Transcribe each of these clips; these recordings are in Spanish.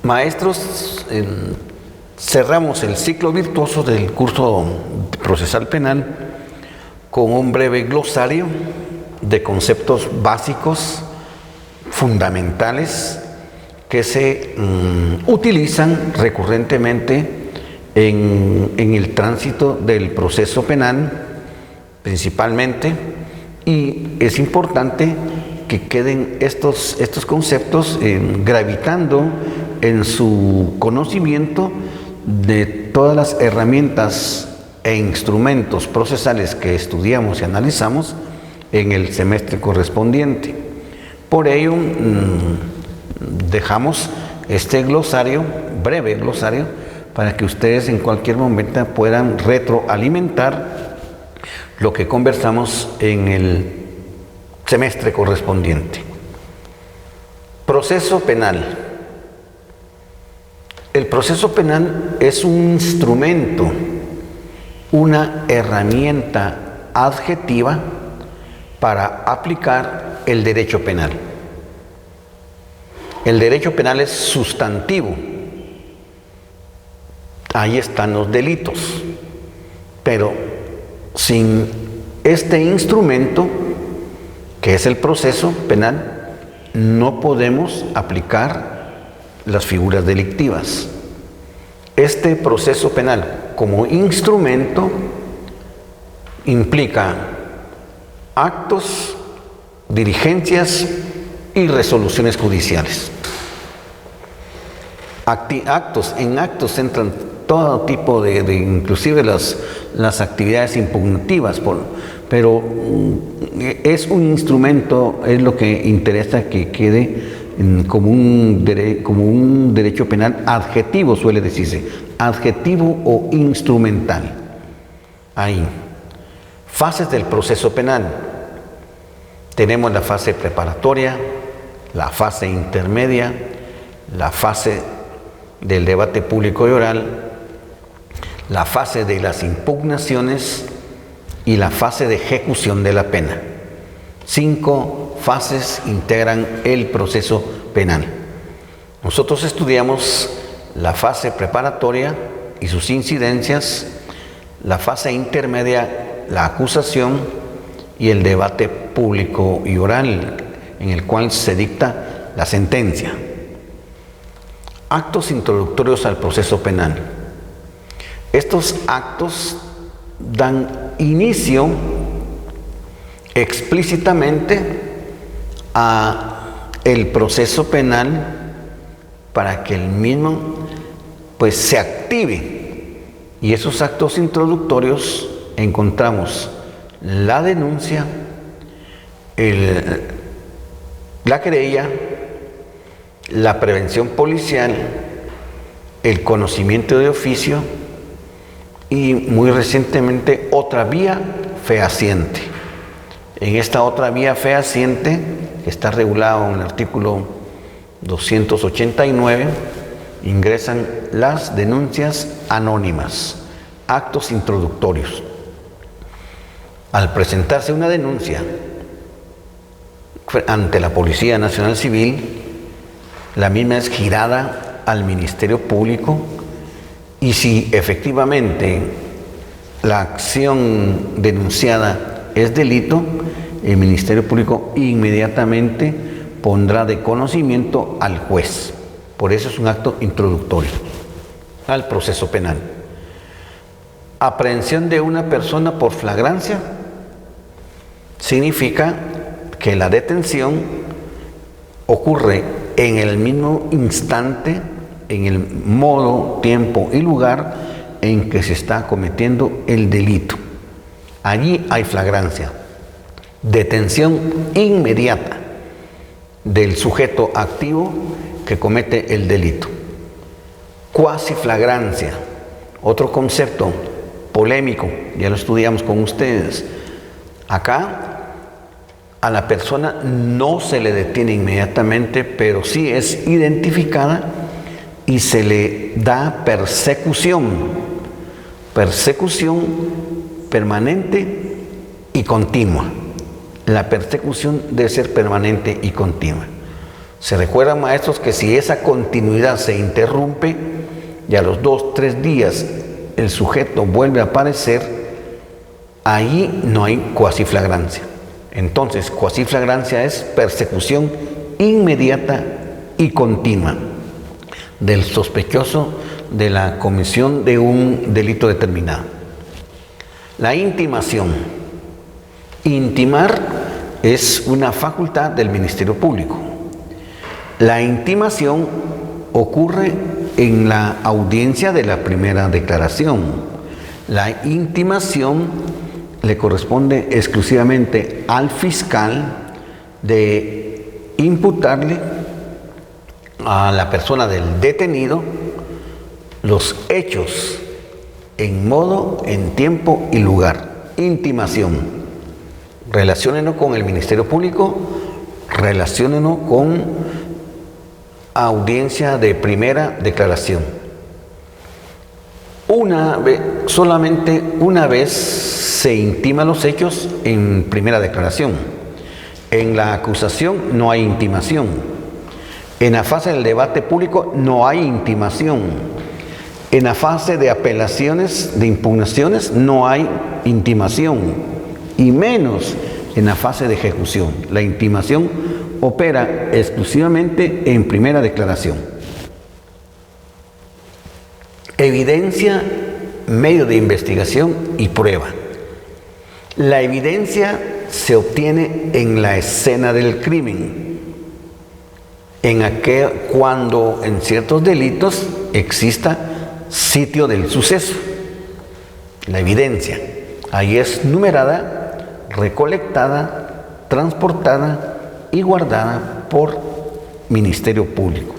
Maestros, cerramos el ciclo virtuoso del curso procesal penal con un breve glosario de conceptos básicos, fundamentales, que se utilizan recurrentemente en el tránsito del proceso penal, principalmente, y es importante que queden estos conceptos gravitando en su conocimiento de todas las herramientas e instrumentos procesales que estudiamos y analizamos en el semestre correspondiente. Por ello, dejamos este glosario, breve glosario, para que ustedes en cualquier momento puedan retroalimentar lo que conversamos en el semestre correspondiente. Proceso penal. El proceso penal es un instrumento, una herramienta adjetiva para aplicar el derecho penal. El derecho penal es sustantivo. Ahí están los delitos. Pero sin este instrumento, que es el proceso penal, no podemos aplicar las figuras delictivas. Este proceso penal como instrumento implica actos, diligencias y resoluciones judiciales. En actos entran todo tipo de inclusive las actividades impugnativas, pero es un instrumento, es lo que interesa que quede como un derecho penal adjetivo, suele decirse, adjetivo o instrumental. Ahí. Fases del proceso penal. Tenemos la fase preparatoria, la fase intermedia, la fase del debate público y oral, la fase de las impugnaciones y la fase de ejecución de la pena. 5 fases integran el proceso penal. Nosotros estudiamos la fase preparatoria y sus incidencias, la fase intermedia, la acusación y el debate público y oral, en el cual se dicta la sentencia. Actos introductorios al proceso penal. Estos actos dan inicio explícitamente a el proceso penal para que el mismo pues se active. Y esos actos introductorios encontramos la denuncia, la querella, la prevención policial, el conocimiento de oficio y muy recientemente otra vía fehaciente. En esta otra vía fehaciente, que está regulado en el artículo 289, ingresan las denuncias anónimas, actos introductorios. Al presentarse una denuncia ante la Policía Nacional Civil, la misma es girada al Ministerio Público y si efectivamente la acción denunciada es delito, el Ministerio Público inmediatamente pondrá de conocimiento al juez. Por eso es un acto introductorio al proceso penal. Aprehensión de una persona por flagrancia significa que la detención ocurre en el mismo instante, en el modo, tiempo y lugar en que se está cometiendo el delito. Allí hay flagrancia, detención inmediata del sujeto activo que comete el delito. Cuasiflagrancia, otro concepto polémico, ya lo estudiamos con ustedes. Acá a la persona no se le detiene inmediatamente, pero sí es identificada y se le da persecución permanente y continua. La persecución debe ser permanente y continua. Se recuerdan, maestros, que si esa continuidad se interrumpe y a los 2, 3 días el sujeto vuelve a aparecer, ahí no hay cuasiflagrancia. Entonces, cuasiflagrancia es persecución inmediata y continua del sospechoso de la comisión de un delito determinado. La intimación. Intimar es una facultad del Ministerio Público. La intimación ocurre en la audiencia de la primera declaración. La intimación le corresponde exclusivamente al fiscal de imputarle a la persona del detenido los hechos en modo, en tiempo y lugar. Intimación. Relaciónenos con el Ministerio Público, relaciónenos con audiencia de primera declaración. Solamente una vez se intima los hechos en primera declaración. En la acusación no hay intimación. En la fase del debate público no hay intimación. En la fase de apelaciones, de impugnaciones, no hay intimación. Y menos en la fase de ejecución. La intimación opera exclusivamente en primera declaración. Evidencia, medio de investigación y prueba. La evidencia se obtiene en la escena del crimen, cuando en ciertos delitos exista sitio del suceso. La evidencia ahí es numerada, recolectada, transportada y guardada por Ministerio Público.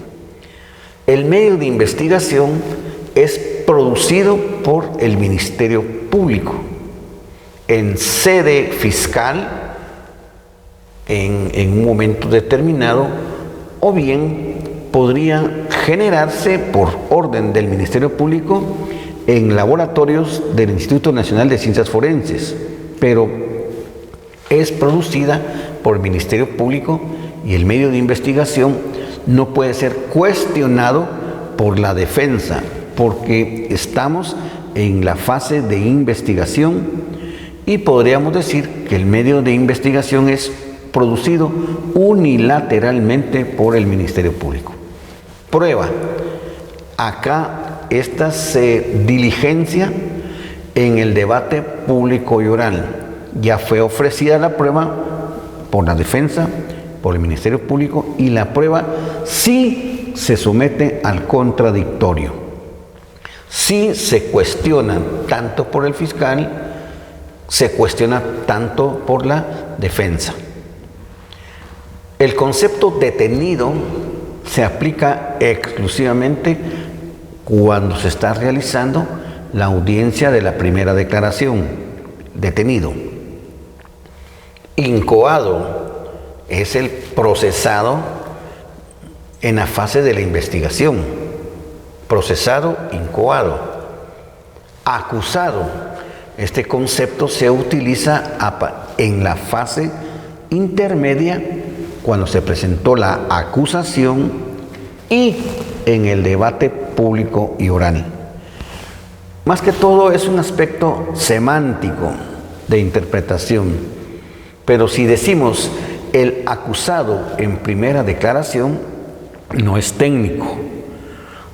El medio de investigación es producido por el Ministerio Público en sede fiscal en un momento determinado, o bien podría generarse por orden del Ministerio Público en laboratorios del Instituto Nacional de Ciencias Forenses, pero es producida por el Ministerio Público y el medio de investigación no puede ser cuestionado por la defensa, porque estamos en la fase de investigación y podríamos decir que el medio de investigación es producido unilateralmente por el Ministerio Público. Prueba. Acá esta se diligencia en el debate público y oral. Ya fue ofrecida la prueba por la defensa, por el Ministerio Público, y la prueba sí se somete al contradictorio. Sí se cuestiona tanto por el fiscal, se cuestiona tanto por la defensa. El concepto detenido se aplica exclusivamente cuando se está realizando la audiencia de la primera declaración. Detenido. Incoado es el procesado en la fase de la investigación. Procesado, incoado. Acusado. Este concepto se utiliza en la fase intermedia cuando se presentó la acusación y en el debate público y oral. Más que todo es un aspecto semántico de interpretación, pero si decimos el acusado en primera declaración, no es técnico.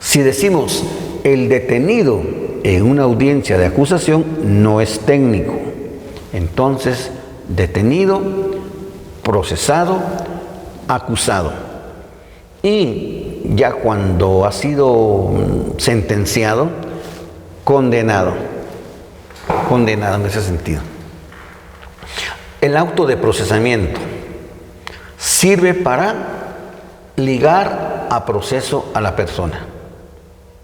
Si decimos el detenido en una audiencia de acusación, no es técnico. Entonces, detenido, procesado, acusado. Y ya cuando ha sido sentenciado, condenado. Condenado en ese sentido. El auto de procesamiento sirve para ligar a proceso a la persona.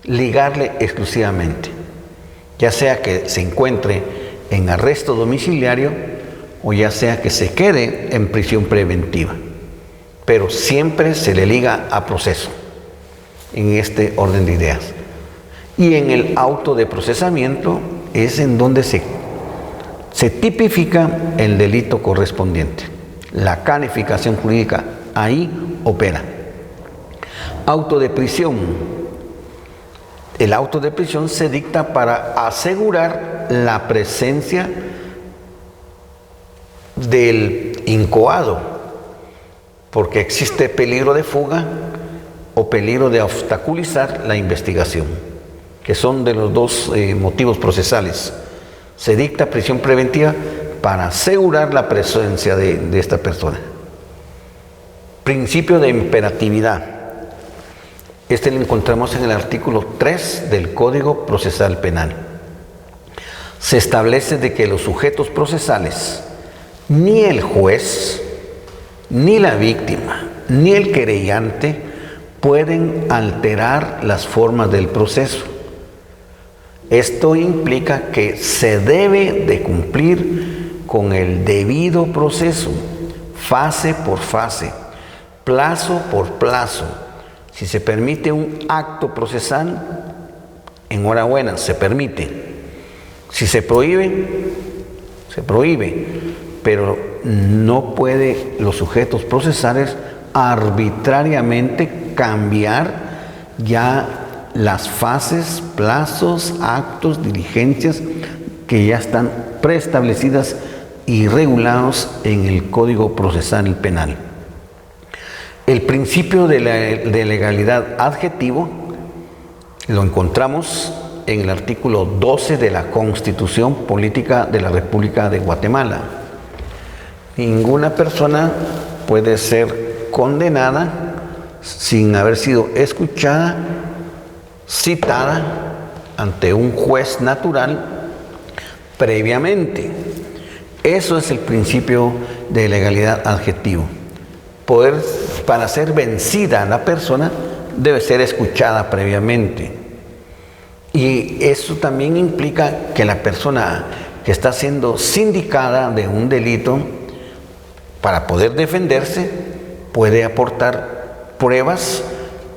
Ligarle exclusivamente. Ya sea que se encuentre en arresto domiciliario o ya sea que se quede en prisión preventiva. Pero siempre se le liga a proceso en este orden de ideas. Y en el auto de procesamiento es en donde se tipifica el delito correspondiente. La calificación jurídica ahí opera. Auto de prisión. El auto de prisión se dicta para asegurar la presencia del incoado, porque existe peligro de fuga o peligro de obstaculizar la investigación, que son de los dos motivos procesales. Se dicta prisión preventiva para asegurar la presencia de esta persona. Principio de imperatividad. Este lo encontramos en el artículo 3 del Código Procesal Penal. Se establece de que los sujetos procesales, ni el juez, ni la víctima, ni el querellante pueden alterar las formas del proceso. Esto implica que se debe de cumplir con el debido proceso, fase por fase, plazo por plazo. Si se permite un acto procesal, enhorabuena, se permite. Si se prohíbe, se prohíbe. Pero no puede los sujetos procesales arbitrariamente cambiar ya las fases, plazos, actos, diligencias que ya están preestablecidas y regulados en el Código Procesal Penal. El principio de legalidad adjetivo lo encontramos en el artículo 12 de la Constitución Política de la República de Guatemala. Ninguna persona puede ser condenada sin haber sido escuchada, citada ante un juez natural previamente. Eso es el principio de legalidad adjetivo. Para ser vencida la persona debe ser escuchada previamente. Y eso también implica que la persona que está siendo sindicada de un delito, para poder defenderse, puede aportar pruebas,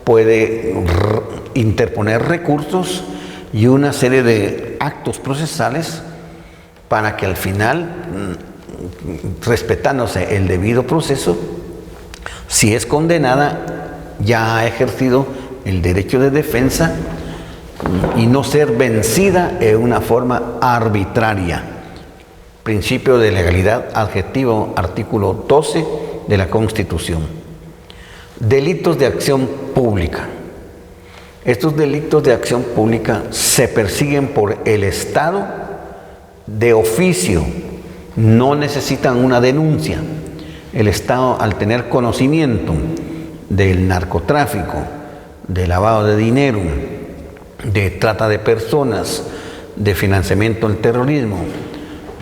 puede interponer recursos y una serie de actos procesales para que al final, respetándose el debido proceso, si es condenada, ya ha ejercido el derecho de defensa y no ser vencida en una forma arbitraria. Principio de legalidad adjetivo, artículo 12 de la Constitución. Delitos de acción pública. Estos delitos de acción pública se persiguen por el Estado de oficio, no necesitan una denuncia. El Estado, al tener conocimiento del narcotráfico, de lavado de dinero, de trata de personas, de financiamiento del terrorismo,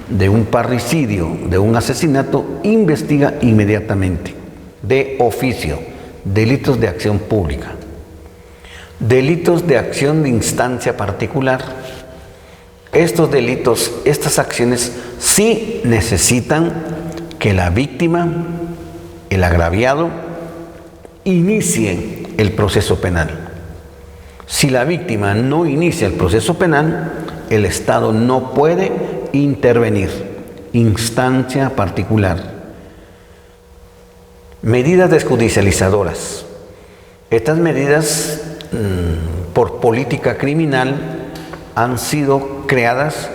de un parricidio, de un asesinato, investiga inmediatamente, de oficio, delitos de acción pública. Delitos de acción de instancia particular. Estos delitos, estas acciones sí necesitan que la víctima, el agraviado, inicie el proceso penal. Si la víctima no inicia el proceso penal, el Estado no puede intervenir. Instancia particular. Medidas desjudicializadoras. Estas medidas, por política criminal, han sido creadas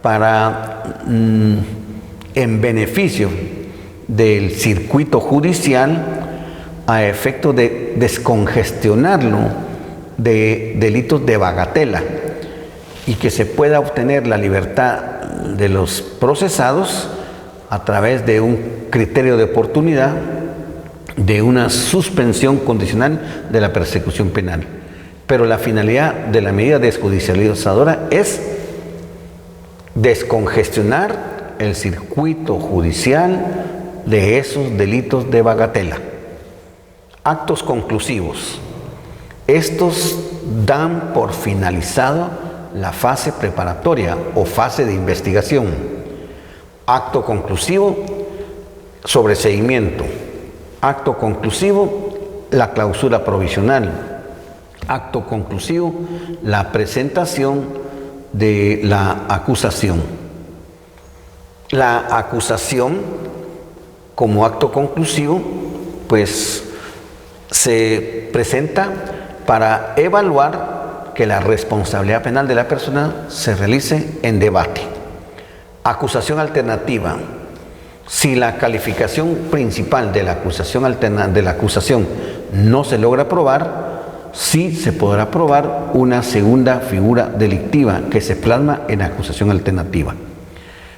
para, en beneficio del circuito judicial, a efecto de descongestionarlo de delitos de bagatela y que se pueda obtener la libertad de los procesados a través de un criterio de oportunidad, de una suspensión condicional de la persecución penal. Pero la finalidad de la medida desjudicializadora es descongestionar el circuito judicial de esos delitos de bagatela. Actos conclusivos. Estos dan por finalizado la fase preparatoria o fase de investigación. Acto conclusivo, sobreseimiento. Acto conclusivo, la clausura provisional. Acto conclusivo, la presentación de la acusación. La acusación, como acto conclusivo, pues se presenta para evaluar que la responsabilidad penal de la persona se realice en debate. Acusación alternativa. Si la calificación principal de la acusación no se logra probar, sí se podrá probar una segunda figura delictiva que se plasma en acusación alternativa.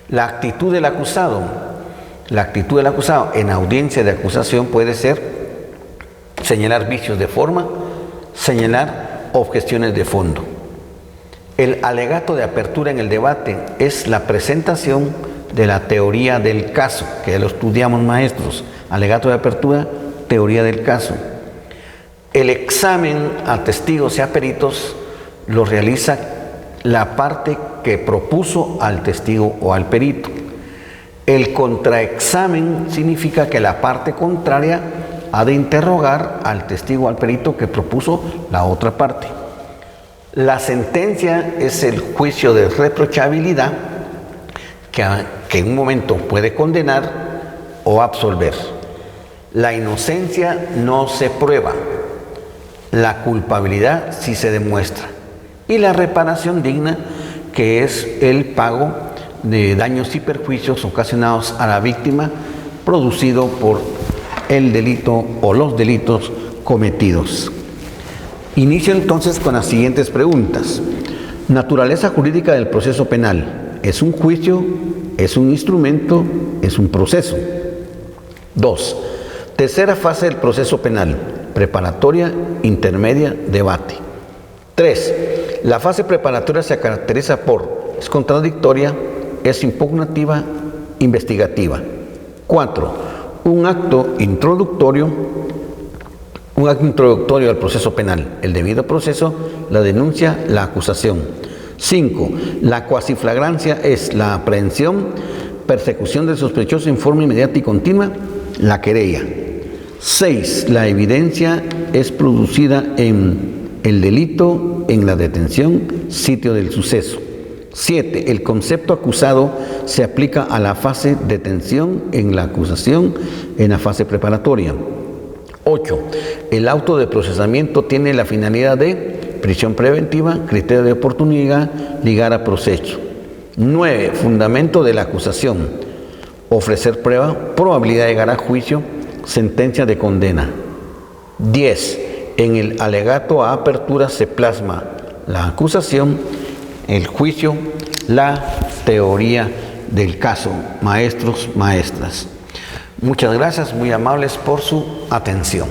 La actitud del acusado. La actitud del acusado en audiencia de acusación puede ser señalar vicios de forma, señalar objeciones de fondo. El alegato de apertura en el debate es la presentación de la teoría del caso, que ya lo estudiamos, maestros. Alegato de apertura, teoría del caso. El examen a testigos y a peritos lo realiza la parte que propuso al testigo o al perito. El contraexamen significa que la parte contraria ha de interrogar al testigo o al perito que propuso la otra parte. La sentencia es el juicio de reprochabilidad que en un momento puede condenar o absolver. La inocencia no se prueba, la culpabilidad sí se demuestra. Y la reparación digna, que es el pago de daños y perjuicios ocasionados a la víctima producido por el delito o los delitos cometidos. Inicio entonces con las siguientes preguntas. Naturaleza jurídica del proceso penal. ¿Es un juicio? ¿Es un instrumento? ¿Es un proceso? 2. Tercera fase del proceso penal. Preparatoria, intermedia, debate. 3. La fase preparatoria se caracteriza por: es contradictoria, es impugnativa, investigativa. 4. Un acto introductorio al proceso penal, el debido proceso, la denuncia, la acusación. 5. La cuasiflagrancia es la aprehensión, persecución del sospechoso en forma inmediata y continua, la querella. 6. La evidencia es producida en el delito, en la detención, sitio del suceso. 7. El concepto acusado se aplica a la fase detención, en la acusación, en la fase preparatoria. 8. El auto de procesamiento tiene la finalidad de prisión preventiva, criterio de oportunidad, ligar a proceso. 9. Fundamento de la acusación: ofrecer prueba, probabilidad de llegar a juicio, sentencia de condena. 10. En el alegato a apertura se plasma la acusación, el juicio, la teoría del caso. Maestros, maestras, muchas gracias, muy amables por su atención.